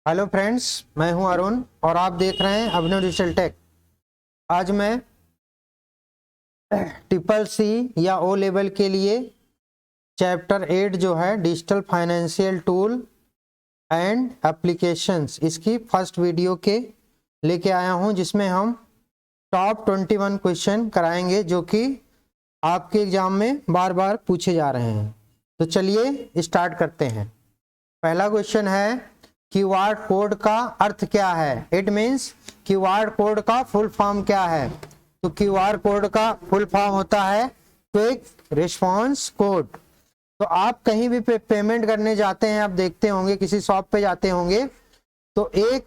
Hello friends, मैं हूं अरुण और आप देख रहे हैं अभिनव डिजिटल टेक। आज मैं ट्रिपल सी या ओ लेवल के लिए चैप्टर 8 जो है digital financial tool and applications, इसकी फर्स्ट वीडियो के लेके आया हूं, जिसमें हम टॉप 21 क्वेश्चन कराएंगे जो कि आपके एग्जाम में बार बार पूछे जा रहे हैं। तो चलिए स्टार्ट करते हैं। पहला क्वेश्चन है, क्यूआर कोड का अर्थ क्या है? इट मीन्स क्यूआर कोड का फुल फॉर्म क्या है? तो क्यूआर कोड का फुल फॉर्म होता है क्विक रिस्पांस कोड। तो आप कहीं भी पेमेंट करने जाते हैं, आप देखते होंगे किसी शॉप पे जाते होंगे तो एक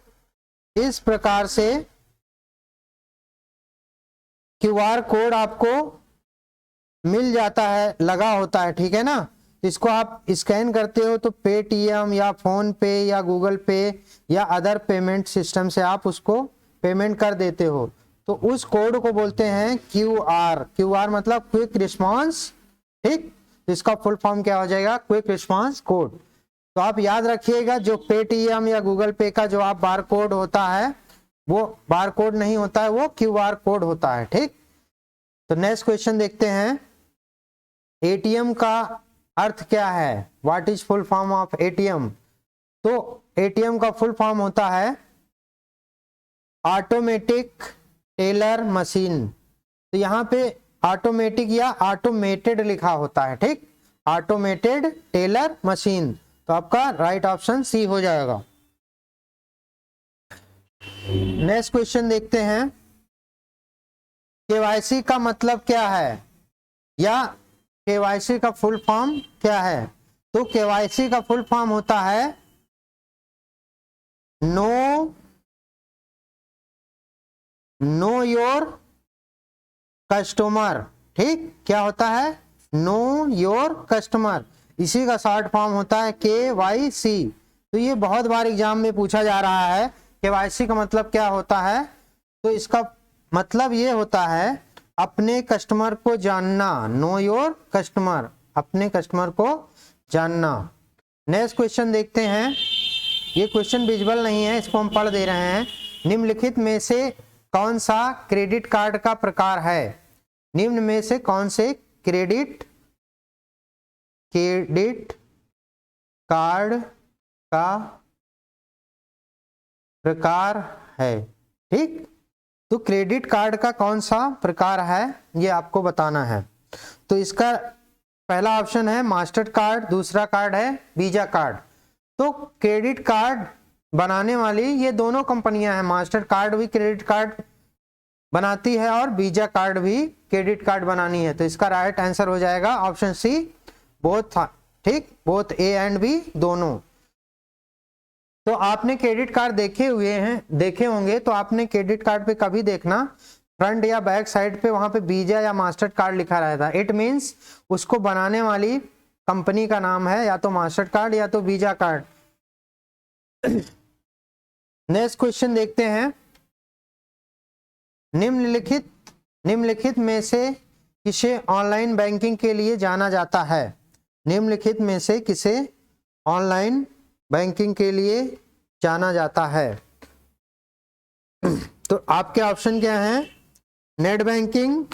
इस प्रकार से क्यूआर कोड आपको मिल जाता है, लगा होता है, ठीक है ना। इसको आप स्कैन करते हो तो पेटीएम या फोन पे या गूगल पे या अदर पेमेंट सिस्टम से आप उसको पेमेंट कर देते हो। तो उस कोड को बोलते हैं क्यूआर। क्यूआर मतलब क्विक रिस्पांस, ठीक। इसका फुल फॉर्म क्या हो जाएगा? Quick response code. तो आप याद रखिएगा, जो पेटीएम या गूगल पे का जो आप बार कोड होता है वो बार कोड नहीं होता है, वो क्यूआर कोड होता है, ठीक। तो नेक्स्ट क्वेश्चन देखते हैं, एटीएम का अर्थ क्या है? What is full form of ATM? तो एटीएम का फुल फॉर्म होता है ऑटोमेटिक टेलर मशीन। तो यहां पे ऑटोमेटिक या ऑटोमेटेड लिखा होता है, ठीक। Automated teller machine. तो आपका राइट ऑप्शन सी हो जाएगा। नेक्स्ट क्वेश्चन देखते हैं, केवाईसी का मतलब क्या है या केवाईसी का फुल फॉर्म क्या है? तो केवाईसी का फुल फॉर्म होता है नो योर कस्टमर, ठीक। क्या होता है? Know your customer. इसी का शॉर्ट फॉर्म होता है केवाईसी। तो ये बहुत बार एग्जाम में पूछा जा रहा है, केवाईसी का मतलब क्या होता है? तो इसका मतलब ये होता है अपने कस्टमर को जानना। नो योर कस्टमर, अपने कस्टमर को जानना। नेक्स्ट क्वेश्चन देखते हैं, ये क्वेश्चन विजुअल नहीं है, इसको हम पढ़ दे रहे हैं। निम्नलिखित में से कौन सा क्रेडिट कार्ड का प्रकार है? निम्न में से कौन से क्रेडिट कार्ड का प्रकार है, ठीक। तो क्रेडिट कार्ड का कौन सा प्रकार है ये आपको बताना है। तो इसका पहला ऑप्शन है मास्टर कार्ड, दूसरा कार्ड है वीजा कार्ड। तो क्रेडिट कार्ड बनाने वाली ये दोनों कंपनियां हैं, मास्टर कार्ड भी क्रेडिट कार्ड बनाती है और वीजा कार्ड भी क्रेडिट कार्ड बनानी है। तो इसका राइट आंसर हो जाएगा ऑप्शन सी, बोथ, ठीक। बोथ ए एंड बी, दोनों। तो आपने क्रेडिट कार्ड देखे होंगे, तो आपने क्रेडिट कार्ड पे कभी देखना फ्रंट या बैक साइड पे वहां पे वीजा या मास्टर कार्ड लिखा रहता है। इट मींस उसको बनाने वाली कंपनी का नाम है या तो मास्टर कार्ड या तो वीजा कार्ड। नेक्स्ट क्वेश्चन देखते हैं, निम्नलिखित में से किसे ऑनलाइन बैंकिंग के लिए जाना जाता है? निम्नलिखित में से किसे ऑनलाइन बैंकिंग के लिए जाना जाता है? तो आपके ऑप्शन क्या हैं? नेट बैंकिंग,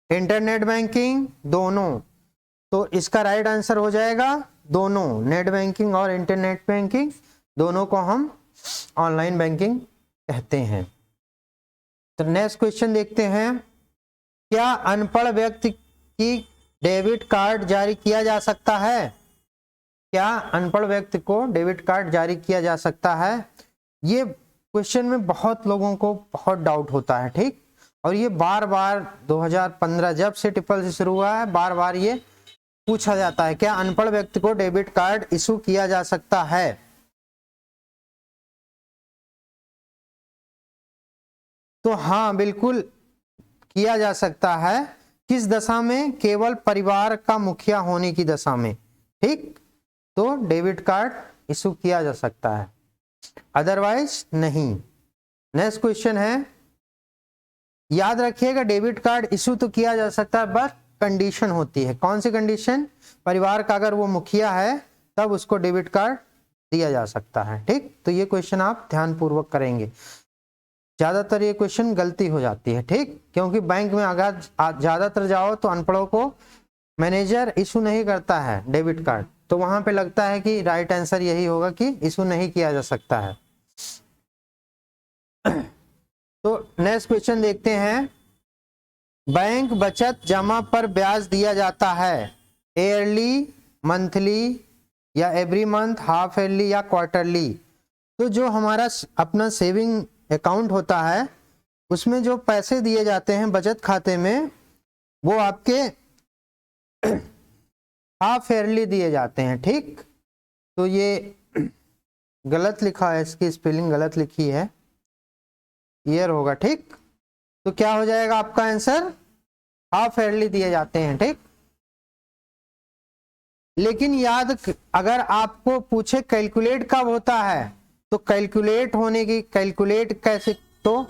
इंटरनेट बैंकिंग, दोनों। तो इसका राइट आंसर हो जाएगा दोनों। नेट बैंकिंग और इंटरनेट बैंकिंग दोनों को हम ऑनलाइन बैंकिंग कहते हैं। तो नेक्स्ट क्वेश्चन देखते हैं, क्या अनपढ़ व्यक्ति की डेबिट कार्ड जारी किया जा सकता है? क्या अनपढ़ व्यक्ति को डेबिट कार्ड जारी किया जा सकता है? ये क्वेश्चन में बहुत लोगों को बहुत डाउट होता है, ठीक। और ये बार बार 2015 जब से ट्रिपल सी शुरू हुआ है, बार बार ये पूछा जाता है, क्या अनपढ़ व्यक्ति को डेबिट कार्ड इशू किया जा सकता है? तो हाँ, बिल्कुल किया जा सकता है। किस दशा में? केवल परिवार का मुखिया होने की दशा में, ठीक। तो डेबिट कार्ड इशू किया जा सकता है, अदरवाइज नहीं। नेक्स्ट क्वेश्चन है, याद रखिएगा डेबिट कार्ड इशू तो किया जा सकता है, बट कंडीशन होती है। कौन सी कंडीशन? परिवार का अगर वो मुखिया है तब उसको डेबिट कार्ड दिया जा सकता है। ठीक, तो ये क्वेश्चन आप ध्यान पूर्वक करेंगे। ज्यादातर ये क्वेश्चन गलती हो जाती है, ठीक, क्योंकि बैंक में अगर ज्यादातर जाओ तो अनपढ़ों को मैनेजर इशू नहीं करता है डेबिट कार्ड, तो वहां पे लगता है कि राइट आंसर यही होगा कि इशू नहीं किया जा सकता है। तो नेक्स्ट क्वेश्चन देखते हैं। बैंक बचत जमा पर ब्याज दिया जाता है ईयरली, मंथली या एवरी मंथ, हाफ ईयरली या क्वार्टरली। तो जो हमारा अपना सेविंग अकाउंट होता है उसमें जो पैसे दिए जाते हैं बचत खाते में वो आपके हाफ ईयरली दिए जाते हैं। ठीक, तो ये गलत लिखा है, इसकी स्पेलिंग गलत लिखी है, ईयर होगा। ठीक, तो क्या हो जाएगा आपका आंसर, हाफ ईयरली दिए जाते हैं। ठीक, लेकिन याद, अगर आपको पूछे कैलकुलेट कब होता है तो कैलकुलेट होने की, कैलकुलेट कैसे, तो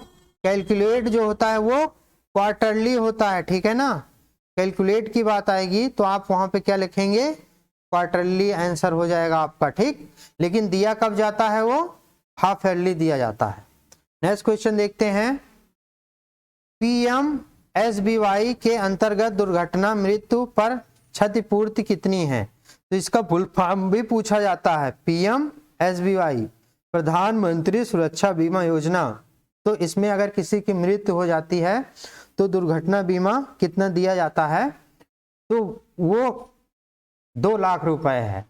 कैलकुलेट जो होता है वो क्वार्टरली होता है। ठीक है ना, कैलकुलेट की बात आएगी तो आप वहां पे क्या लिखेंगे, क्वार्टरली आंसर हो जाएगा आपका। ठीक, लेकिन दिया कब जाता है, वो हाफ ईयरली दिया जाता है। नेक्स्ट क्वेश्चन देखते हैं। PMSBY के अंतर्गत दुर्घटना मृत्यु पर क्षतिपूर्ति कितनी है? तो इसका फुल फॉर्म भी पूछा जाता है, PMSBY प्रधानमंत्री सुरक्षा बीमा योजना। तो इसमें अगर किसी की मृत्यु हो जाती है तो दुर्घटना बीमा कितना दिया जाता है, तो वो 2 लाख रुपए है।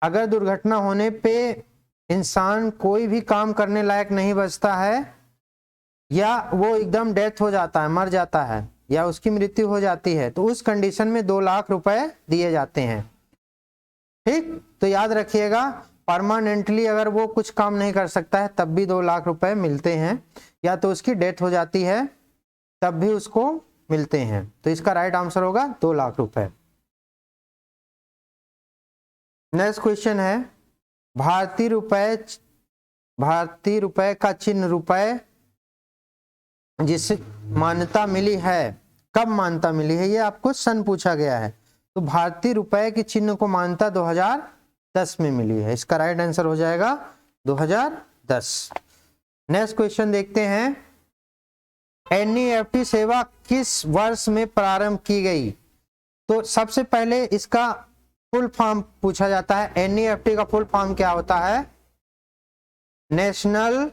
अगर दुर्घटना होने पे इंसान कोई भी काम करने लायक नहीं बचता है, या वो एकदम डेथ हो जाता है, मर जाता है, या उसकी मृत्यु हो जाती है, तो उस कंडीशन में 2 लाख रुपए दिए जाते हैं। ठीक, तो याद रखिएगा, परमानेंटली अगर वो कुछ काम नहीं कर सकता है तब भी 2 लाख रुपए मिलते हैं, या तो उसकी डेथ हो जाती है तब भी उसको मिलते हैं। तो इसका राइट आंसर होगा 2 लाख रुपए। नेक्स्ट क्वेश्चन है, भारतीय रुपए का चिन्ह रुपए जिसे मान्यता मिली है, कब मान्यता मिली है, ये आपको सन पूछा गया है। तो भारतीय रुपए के चिन्ह को मान्यता 2010 में मिली है। इसका राइट आंसर हो जाएगा 2010। नेक्स्ट क्वेश्चन देखते हैं। NEFT सेवा किस वर्ष में प्रारंभ की गई? तो सबसे पहले इसका फुल फॉर्म पूछा जाता है। NEFT का फुल फॉर्म क्या होता है? National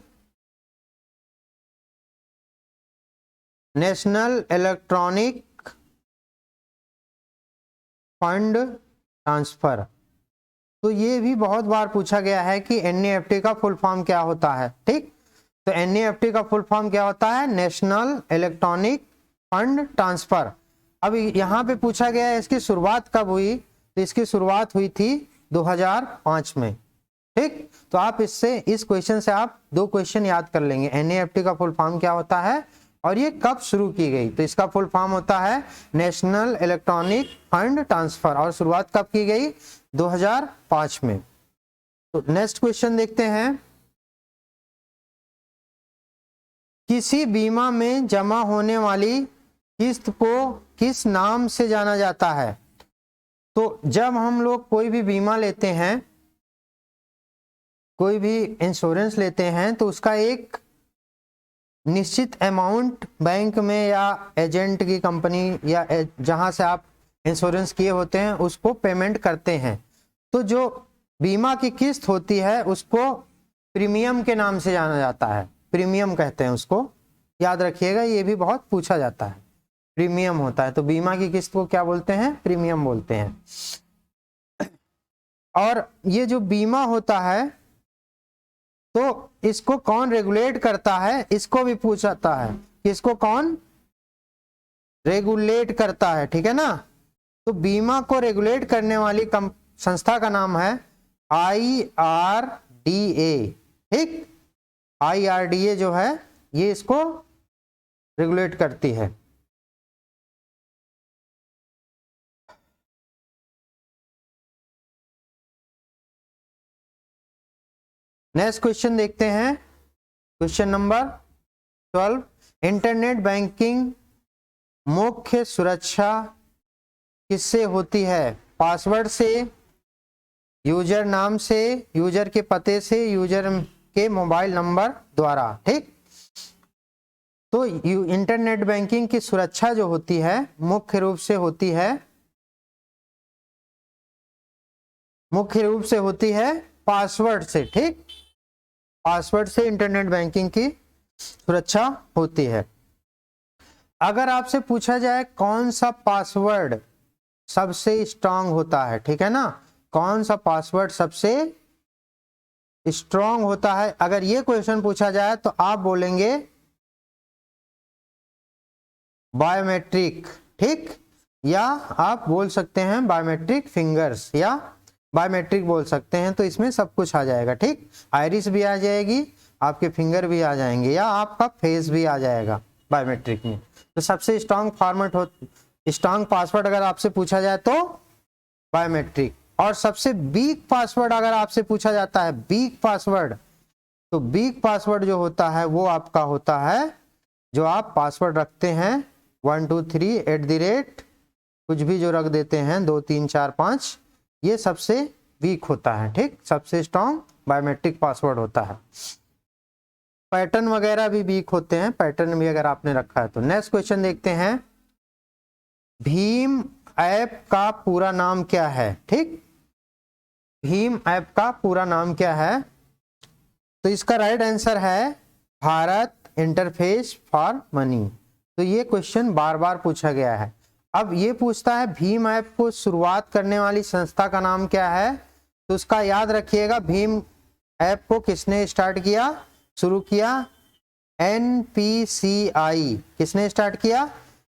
electronic fund transfer. तो ये भी बहुत बार पूछा गया है कि NEFT का फुल फॉर्म क्या होता है। ठीक, तो NEFT का फुल फॉर्म क्या होता है? National electronic fund transfer. अब यहाँ पे पूछा गया है इसकी शुरुआत कब हुई, तो इसकी शुरुआत हुई थी 2005 में। ठीक, तो आप इससे, इस क्वेश्चन से आप 2 क्वेश्चन याद कर लेंगे। NEFT का फुल फॉर्म क्या होता है और ये कब शुरू की गई। तो इसका फुल फॉर्म होता है नेशनल इलेक्ट्रॉनिक फंड ट्रांसफर, और शुरुआत कब की गई? 2005 में। तो नेक्स्ट क्वेश्चन देखते हैं। किसी बीमा में जमा होने वाली किस्त को किस नाम से जाना जाता है? तो जब हम लोग कोई भी बीमा लेते हैं, कोई भी इंश्योरेंस लेते हैं, तो उसका एक निश्चित अमाउंट बैंक में या एजेंट की कंपनी या जहां से आप इंश्योरेंस किए होते हैं उसको पेमेंट करते हैं। तो जो बीमा की किस्त होती है उसको प्रीमियम के नाम से जाना जाता है, प्रीमियम कहते हैं उसको। याद रखिएगा, ये भी बहुत पूछा जाता है, प्रीमियम होता है। तो बीमा की किस्त को क्या बोलते हैं? प्रीमियम बोलते हैं। और ये जो बीमा होता है तो इसको कौन रेगुलेट करता है, इसको भी पूछता है कि इसको कौन रेगुलेट करता है। ठीक है ना, तो बीमा को रेगुलेट करने वाली संस्था का नाम है IRDA। ठीक, IRDA जो है ये इसको रेगुलेट करती है। नेक्स्ट क्वेश्चन देखते हैं, क्वेश्चन नंबर 12। इंटरनेट बैंकिंग मुख्य सुरक्षा किससे होती है? पासवर्ड से, यूजर नाम से, यूजर के पते से, यूजर के मोबाइल नंबर द्वारा। ठीक, तो इंटरनेट बैंकिंग की सुरक्षा जो होती है मुख्य रूप से होती है पासवर्ड से। ठीक, पासवर्ड से इंटरनेट बैंकिंग की सुरक्षा होती है। अगर आपसे पूछा जाए कौन सा पासवर्ड सबसे स्ट्रांग होता है, ठीक है ना, कौन सा पासवर्ड सबसे स्ट्रांग होता है, अगर ये क्वेश्चन पूछा जाए तो आप बोलेंगे बायोमेट्रिक। ठीक, या आप बोल सकते हैं बायोमेट्रिक फिंगर्स, या बायोमेट्रिक बोल सकते हैं। तो इसमें सब कुछ आ जाएगा। ठीक, आइरिस भी आ जाएगी, आपके फिंगर भी आ जाएंगे, या आपका फेस भी आ जाएगा बायोमेट्रिक में। तो सबसे स्ट्रांग पासवर्ड अगर आपसे पूछा जाए तो बायोमेट्रिक। और सबसे वीक पासवर्ड अगर आपसे पूछा जाता है, वीक पासवर्ड, तो वीक पासवर्ड जो होता है वो आपका होता है जो आप पासवर्ड रखते हैं 1 2 3 कुछ भी जो रख देते हैं 2 3 4 5, ये सबसे वीक होता है। ठीक, सबसे स्ट्रांग बायोमेट्रिक पासवर्ड होता है। पैटर्न वगैरह भी वीक होते हैं, पैटर्न भी अगर आपने रखा है तो। नेक्स्ट क्वेश्चन देखते हैं, भीम ऐप का पूरा नाम क्या है? ठीक, भीम ऐप का पूरा नाम क्या है? तो इसका राइट आंसर है भारत इंटरफेस फॉर मनी। तो ये क्वेश्चन बार बार पूछा गया है। अब ये पूछता है भीम ऐप को शुरुआत करने वाली संस्था का नाम क्या है? तो उसका याद रखिएगा, भीम ऐप को किसने स्टार्ट किया, शुरू किया? NPCI। किसने स्टार्ट किया?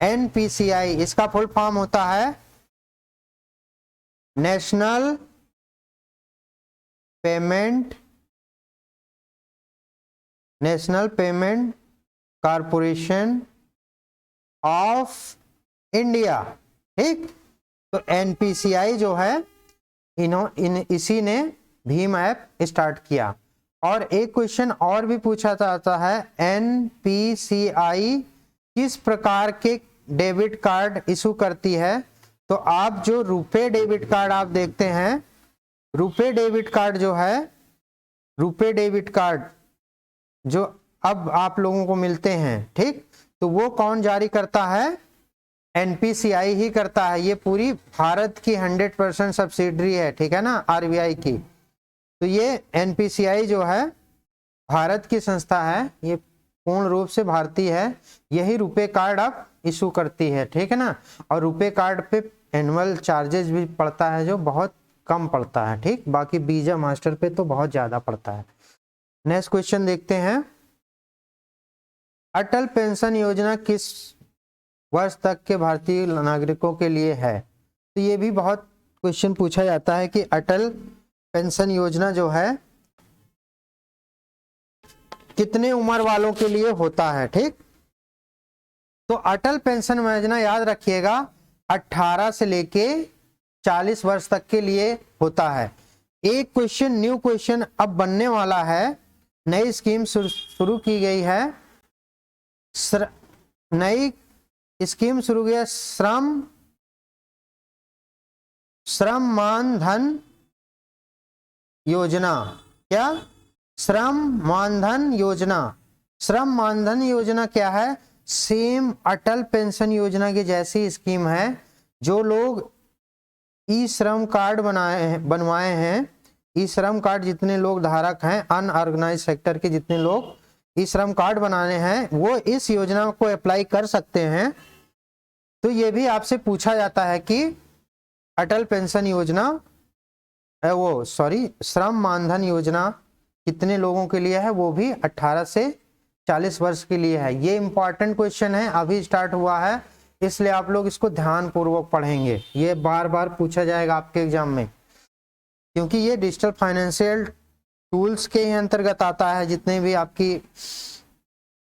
NPCI। इसका फुल फॉर्म होता है national payment corporation of India. ठीक, तो NPCI जो है इसी ने भीम ऐप स्टार्ट किया। और एक क्वेश्चन और भी पूछा जाता है, NPCI किस प्रकार के डेबिट कार्ड इशू करती है? तो आप जो रुपे डेबिट कार्ड आप देखते हैं, रुपे डेबिट कार्ड जो है, रुपे डेबिट कार्ड जो अब आप लोगों को मिलते हैं, ठीक, तो वो कौन जारी करता है? NPCI ही करता है। ये पूरी भारत की 100% सब्सिडरी है, ठीक है ना, RBI की। तो ये NPCI जो है भारत की संस्था है, ये पूर्ण रूप से भारतीय है। यही रुपे कार्ड अब इशू करती है, ठीक है ना। और रुपे कार्ड पे एनुअल चार्जेस भी पड़ता है जो बहुत कम पड़ता है। ठीक, बाकी वीजा मास्टर पे तो बहुत ज्यादा पड़ता है। नेक्स्ट क्वेश्चन देखते हैं, अटल पेंशन योजना किस वर्ष तक के भारतीय नागरिकों के लिए है? तो ये भी बहुत क्वेश्चन पूछा जाता है कि अटल पेंशन योजना जो है कितने उम्र वालों के लिए होता है? ठीक, तो अटल पेंशन योजना याद रखिएगा 18 से लेके 40 वर्ष तक के लिए होता है। एक क्वेश्चन, न्यू क्वेश्चन अब बनने वाला है, नई स्कीम शुरू की गई है, नई स्कीम शुरू किया, श्रम मानधन योजना। क्या? श्रम मानधन योजना। श्रम मानधन योजना क्या है? सेम अटल पेंशन योजना की जैसी स्कीम है। जो लोग ई श्रम कार्ड बनवाए हैं, ई श्रम कार्ड जितने लोग धारक हैं, अनऑर्गेनाइज सेक्टर के जितने लोग ई श्रम कार्ड बनाने हैं, वो इस योजना को अप्लाई कर सकते हैं। तो ये भी आपसे पूछा जाता है कि अटल पेंशन योजना श्रम मानधन योजना कितने लोगों के लिए है? वो भी 18 से 40 वर्ष के लिए है। ये इंपॉर्टेंट क्वेश्चन है, अभी स्टार्ट हुआ है, इसलिए आप लोग इसको ध्यान पूर्वक पढ़ेंगे। ये बार बार पूछा जाएगा आपके एग्जाम में, क्योंकि ये डिजिटल फाइनेंशियल टूल्स के ही अंतर्गत आता है। जितने भी आपकी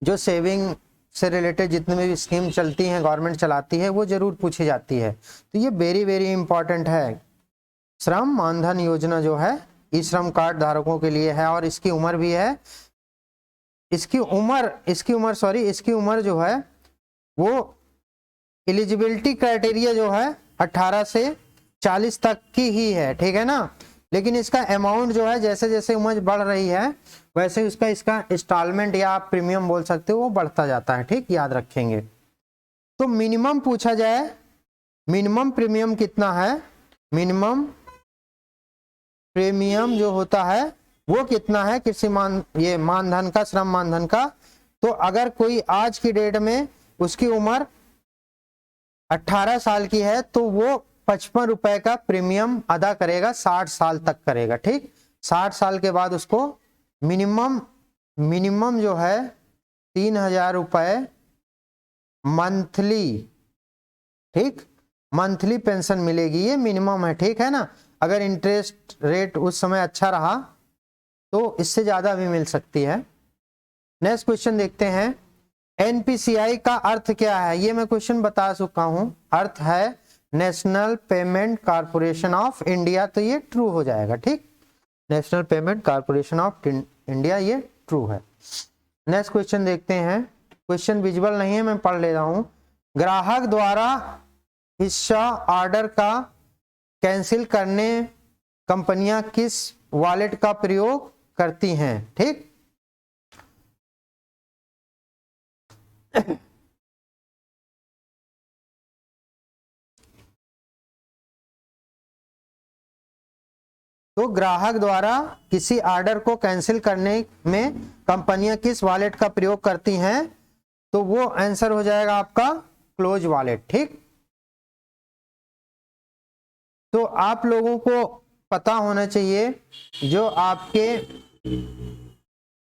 जो सेविंग से रिलेटेड जितने भी स्कीम चलती हैं, गवर्नमेंट चलाती है, वो जरूर पूछी जाती है। तो ये वेरी वेरी इंपॉर्टेंट है। श्रम मानधन योजना जो है ई श्रम कार्ड धारकों के लिए है, और इसकी उम्र भी है, इसकी उम्र जो है वो एलिजिबिलिटी क्राइटेरिया जो है 18 से 40 तक की ही है, ठीक है ना। लेकिन इसका अमाउंट जो है जैसे जैसे उम्र बढ़ रही है वैसे इसका इंस्टॉलमेंट या आप प्रीमियम बोल सकते हो वो बढ़ता जाता है, ठीक, याद रखेंगे। तो मिनिमम पूछा जाए, मिनिमम प्रीमियम कितना है, मिनिमम प्रीमियम जो होता है वो कितना है कृषि ये मानधन का, श्रम मानधन का। तो अगर कोई आज की डेट में उसकी उम्र 18 साल की है तो वो 55 रुपए का प्रीमियम अदा करेगा, 60 साल तक करेगा, ठीक। 60 साल के बाद उसको मिनिमम जो है 3000 रुपए मंथली, ठीक, मंथली पेंशन मिलेगी, ये मिनिमम है, ठीक है ना। अगर इंटरेस्ट रेट उस समय अच्छा रहा तो इससे ज्यादा भी मिल सकती है। नेक्स्ट क्वेश्चन देखते हैं, एनपीसीआई का अर्थ क्या है, ये मैं क्वेश्चन बता चुका हूं। अर्थ है national payment corporation of India, तो ये ट्रू हो जाएगा, ठीक, national payment corporation of India, ये ट्रू है। नेक्स्ट क्वेश्चन देखते हैं, क्वेश्चन विजुअल नहीं है, मैं पढ़ ले रहा हूं। ग्राहक द्वारा हिस्सा ऑर्डर का कैंसिल करने कंपनियां किस वॉलेट का प्रयोग करती हैं, ठीक। तो ग्राहक द्वारा किसी ऑर्डर को कैंसिल करने में कंपनियां किस वॉलेट का प्रयोग करती हैं, तो वो आंसर हो जाएगा आपका क्लोज वॉलेट, ठीक। तो आप लोगों को पता होना चाहिए जो आपके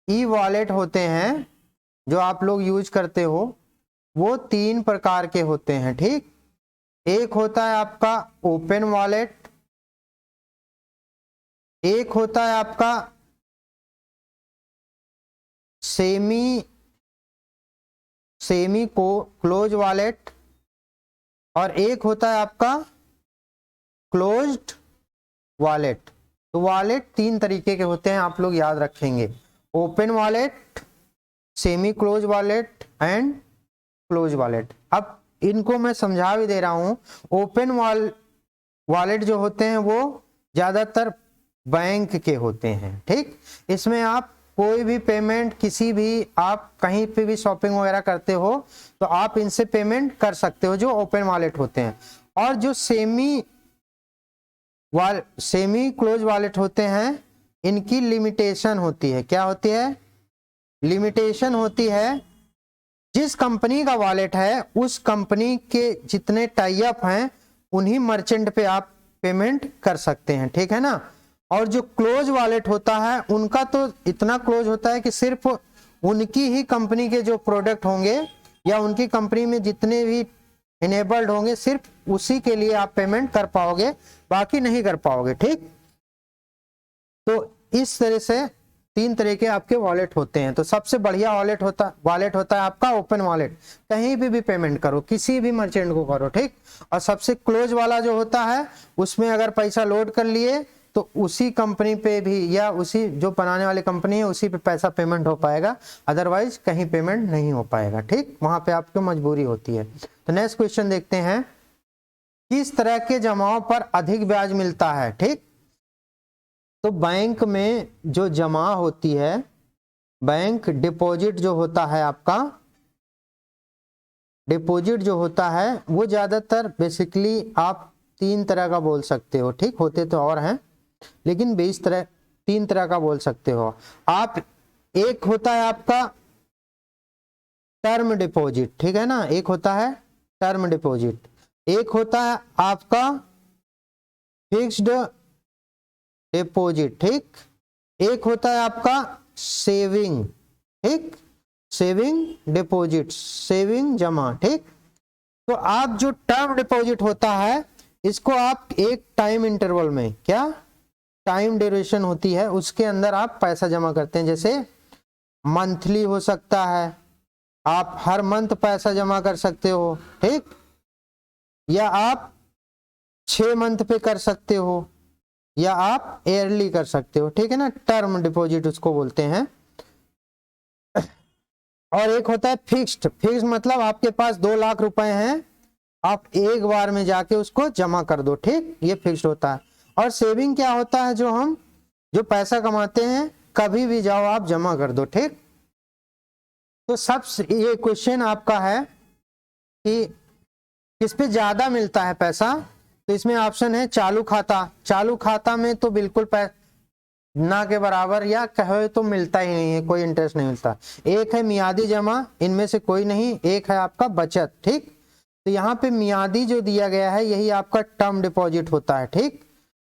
ई वॉलेट होते हैं जो आप लोग यूज करते हो वो 3 प्रकार के होते हैं, ठीक। एक होता है आपका ओपन वॉलेट, एक होता है आपका सेमी को क्लोज वॉलेट, और एक होता है आपका क्लोज्ड वॉलेट। तो वॉलेट 3 तरीके के होते हैं, आप लोग याद रखेंगे, open wallet, semi close wallet and close wallet. अब इनको मैं समझा भी दे रहा हूं। ओपन वॉलेट जो होते हैं वो ज्यादातर बैंक के होते हैं, ठीक। इसमें आप कोई भी पेमेंट, किसी भी आप कहीं पे भी शॉपिंग वगैरह करते हो तो आप इनसे पेमेंट कर सकते हो, जो ओपन वॉलेट होते हैं। और जो सेमी क्लोज वॉलेट होते हैं इनकी लिमिटेशन होती है, क्या होती है, लिमिटेशन होती है। जिस कंपनी का वॉलेट है उस कंपनी के जितने टाई अप हैं उन्हीं मर्चेंट पे आप पेमेंट कर सकते हैं, ठीक है ना। और जो क्लोज वॉलेट होता है उनका तो इतना क्लोज होता है कि सिर्फ उनकी ही कंपनी के जो प्रोडक्ट होंगे या उनकी कंपनी में जितने भी इनेबल्ड होंगे सिर्फ उसी के लिए आप पेमेंट कर पाओगे, बाकी नहीं कर पाओगे, ठीक। तो इस तरह से 3 तरह के आपके वॉलेट होते हैं। तो सबसे बढ़िया वॉलेट होता है आपका ओपन वॉलेट, कहीं भी पेमेंट करो, किसी भी मर्चेंट को करो, ठीक। और सबसे क्लोज वाला जो होता है उसमें अगर पैसा लोड कर लिए तो उसी कंपनी पे भी या उसी जो बनाने वाली कंपनी है उसी पे पैसा पेमेंट हो पाएगा, अदरवाइज कहीं पेमेंट नहीं हो पाएगा, ठीक। वहां पे आपको मजबूरी होती है। तो नेक्स्ट क्वेश्चन देखते हैं, किस तरह के जमाओं पर अधिक ब्याज मिलता है, ठीक। तो बैंक में जो जमा होती है, बैंक डिपॉजिट जो होता है आपका, डिपॉजिट जो होता है वो ज्यादातर बेसिकली आप 3 तरह का बोल सकते हो, ठीक। होते तो और हैं लेकिन 3 तरह का बोल सकते हो आप। एक होता है आपका टर्म डिपॉजिट, ठीक है ना, एक होता है टर्म डिपॉजिट, एक होता है आपका फिक्स्ड डिपॉजिट, ठीक, एक होता है आपका सेविंग, ठीक, सेविंग डिपॉजिट, सेविंग जमा, ठीक। तो आप जो टर्म डिपॉजिट होता है इसको आप एक टाइम इंटरवल में, क्या टाइम ड्यूरेशन होती है उसके अंदर आप पैसा जमा करते हैं। जैसे मंथली हो सकता है, आप हर मंथ पैसा जमा कर सकते हो, ठीक, या आप 6 मंथ पे कर सकते हो, या आप ईयरली कर सकते हो, ठीक है ना, टर्म डिपॉजिट उसको बोलते हैं। और एक होता है फिक्स्ड, फिक्स्ड मतलब आपके पास 2 लाख रुपए हैं, आप एक बार में जाके उसको जमा कर दो, ठीक, ये फिक्स्ड होता है। और सेविंग क्या होता है, जो पैसा कमाते हैं कभी भी जाओ आप जमा कर दो, ठीक। तो ये क्वेश्चन आपका है कि किस पे ज्यादा मिलता है पैसा, तो इसमें ऑप्शन है चालू खाता। चालू खाता में तो बिल्कुल ना के बराबर या कहे तो मिलता ही नहीं है, कोई इंटरेस्ट नहीं मिलता। एक है मियादी जमा, इनमें से कोई नहीं। एक है आपका बचत, ठीक। तो यहाँ पे मियादी जो दिया गया है यही आपका टर्म डिपॉजिट होता है, ठीक।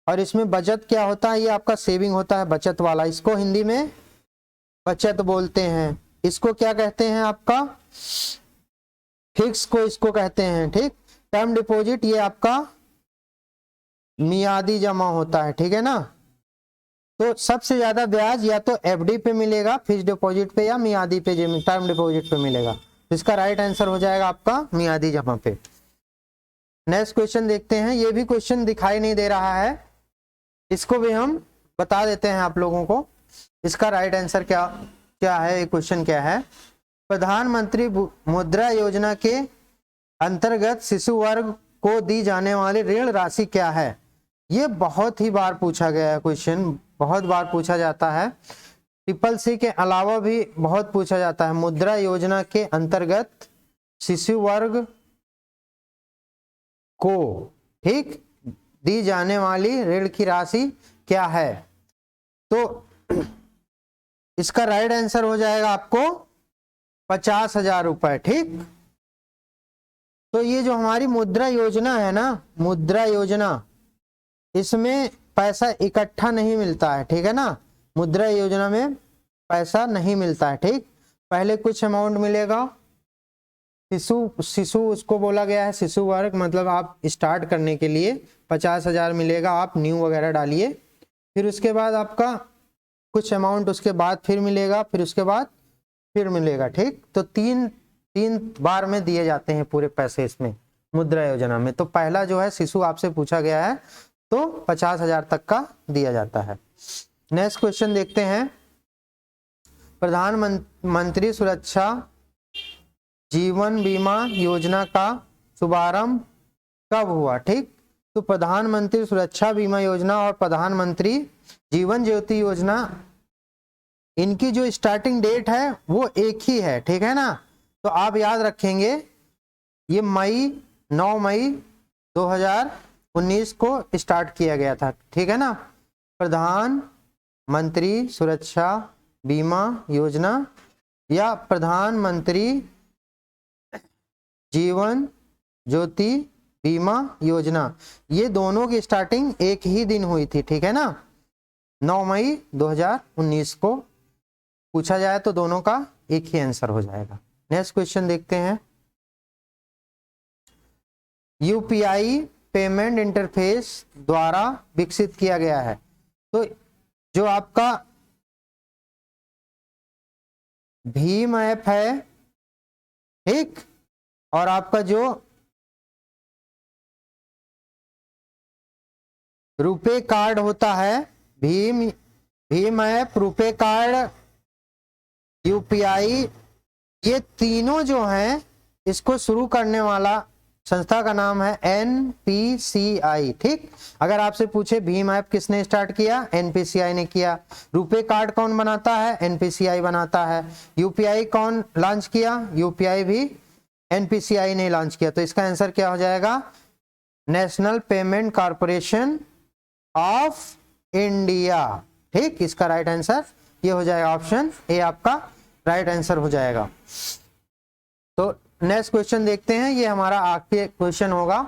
और इसमें बचत क्या होता है, ये आपका सेविंग होता है, बचत वाला। इसको हिंदी में बचत बोलते हैं। इसको क्या कहते हैं, आपका फिक्स को इसको कहते हैं, ठीक। टर्म डिपॉजिट ये आपका मियादी जमा होता है, ठीक है ना। तो सबसे ज्यादा ब्याज या तो एफडी पे मिलेगा, फिक्स डिपॉजिट पे, या मियादी पे टर्म डिपॉजिट पे मिलेगा। तो इसका राइट आंसर हो जाएगा आपका मियादी जमा पे। नेक्स्ट क्वेश्चन देखते हैं। ये भी क्वेश्चन दिखाई नहीं दे रहा है, इसको भी हम बता देते हैं आप लोगों को। इसका राइट आंसर क्या है, ये क्वेश्चन क्या है। प्रधानमंत्री मुद्रा योजना के अंतर्गत शिशु वर्ग को दी जाने वाली ऋण राशि क्या है। ये बहुत ही बार पूछा गया है क्वेश्चन, बहुत बार पूछा जाता है। CCC के अलावा भी बहुत पूछा जाता है। मुद्रा योजना के अंतर्गत शिशु वर्ग को, ठीक, दी जाने वाली ऋण की राशि क्या है। तो इसका राइट आंसर हो जाएगा आपको 50,000 रुपए, ठीक। तो ये जो हमारी मुद्रा योजना है ना, मुद्रा योजना, इसमें पैसा इकट्ठा नहीं मिलता है, ठीक है ना। मुद्रा योजना में पैसा नहीं मिलता है, ठीक। पहले कुछ अमाउंट मिलेगा, शिशु उसको बोला गया है, शिशु वर्ग मतलब आप स्टार्ट करने के लिए 50,000 मिलेगा, आप न्यू वगैरह डालिए। फिर उसके बाद आपका कुछ अमाउंट उसके बाद फिर मिलेगा, फिर उसके बाद फिर मिलेगा, ठीक। तो तीन बार में दिए जाते हैं पूरे पैसे इसमें मुद्रा योजना में। तो पहला जो है शिशु आपसे पूछा गया है, तो 50,000 तक का दिया जाता है। नेक्स्ट क्वेश्चन देखते हैं। प्रधानमंत्री सुरक्षा जीवन बीमा योजना का शुभारंभ कब हुआ, ठीक। तो प्रधानमंत्री सुरक्षा बीमा योजना और प्रधानमंत्री जीवन ज्योति योजना, इनकी जो स्टार्टिंग डेट है वो एक ही है, ठीक है ना। तो आप याद रखेंगे, ये 9 मई 2019 को स्टार्ट किया गया था, ठीक है ना। प्रधानमंत्री सुरक्षा बीमा योजना या प्रधानमंत्री जीवन ज्योति बीमा योजना, ये दोनों की स्टार्टिंग एक ही दिन हुई थी, ठीक है ना। 9 मई 2019 को पूछा जाए तो दोनों का एक ही आंसर हो जाएगा। नेक्स्ट क्वेश्चन देखते हैं। यूपीआई पेमेंट इंटरफेस द्वारा विकसित किया गया है। तो जो आपका भीम ऐप है, ठीक, और आपका जो रुपे कार्ड होता है, Bhim app, RuPay card, UPI, ये तीनों जो हैं, इसको शुरू करने वाला संस्था का नाम है NPCI, ठीक। अगर आपसे पूछे भीम ऐप किसने स्टार्ट किया, NPCI ने किया। रुपे कार्ड कौन बनाता है, NPCI बनाता है। यूपीआई कौन लॉन्च किया, यूपीआई भी NPCI ने लॉन्च किया। तो इसका आंसर क्या हो जाएगा, national payment corporation of India, ठीक। इसका राइट आंसर ये हो जाएगा, ऑप्शन ए आपका राइट आंसर हो जाएगा। तो नेक्स्ट क्वेश्चन देखते हैं, ये हमारा आखिरी क्वेश्चन होगा।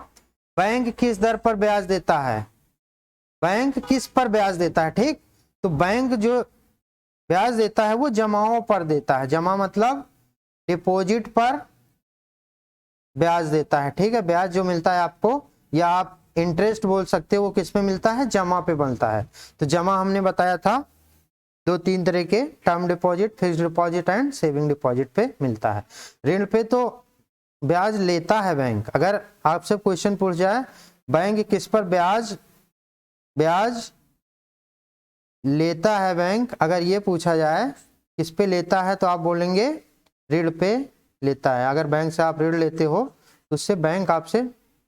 बैंक किस दर पर ब्याज देता है, बैंक किस पर ब्याज देता है, ठीक। तो बैंक जो ब्याज देता है वो जमाओं पर देता है। जमा मतलब डिपॉजिट पर ब्याज देता है, ठीक है। ब्याज जो मिलता है आपको, या आप इंटरेस्ट बोल सकते हो, वो किस पे मिलता है, जमा पे बनता है। तो जमा हमने बताया था 2-3 तरह के, term deposit, fixed deposit and saving deposit पे मिलता है। ऋण पे तो ब्याज लेता है बैंक। अगर आपसे क्वेश्चन पूछ जाए बैंक किस पर ब्याज लेता है बैंक, अगर ये पूछा जाए किस पे लेता है, तो आप बोलेंगे ऋण पे लेता है। अगर बैंक से आप ऋण लेते हो तो उससे बैंक आपसे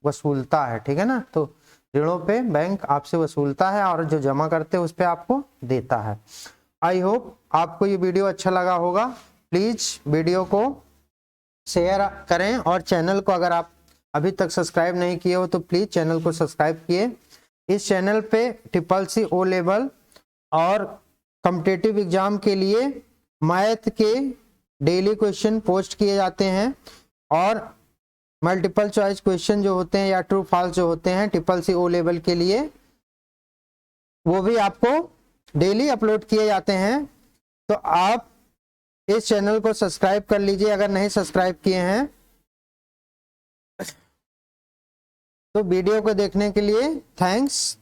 वसूलता है, ठीक है ना। तो ऋणों पे बैंक आपसे वसूलता है और जो जमा करते हैं उस पे आपको देता है। आई होप आपको ये वीडियो अच्छा लगा होगा। प्लीज वीडियो को शेयर करें और चैनल को अगर आप अभी तक सब्सक्राइब नहीं किए हो तो प्लीज चैनल को सब्सक्राइब किए। इस चैनल पे CCC ओ लेवल और कॉम्पिटिटिव एग्जाम के लिए मैथ के डेली क्वेश्चन पोस्ट किए जाते हैं और मल्टीपल चॉइस क्वेश्चन जो होते हैं या ट्रू फॉल्स जो होते हैं CCC ओ लेवल के लिए वो भी आपको डेली अपलोड किए जाते हैं। तो आप इस चैनल को सब्सक्राइब कर लीजिए अगर नहीं सब्सक्राइब किए हैं। तो वीडियो को देखने के लिए थैंक्स।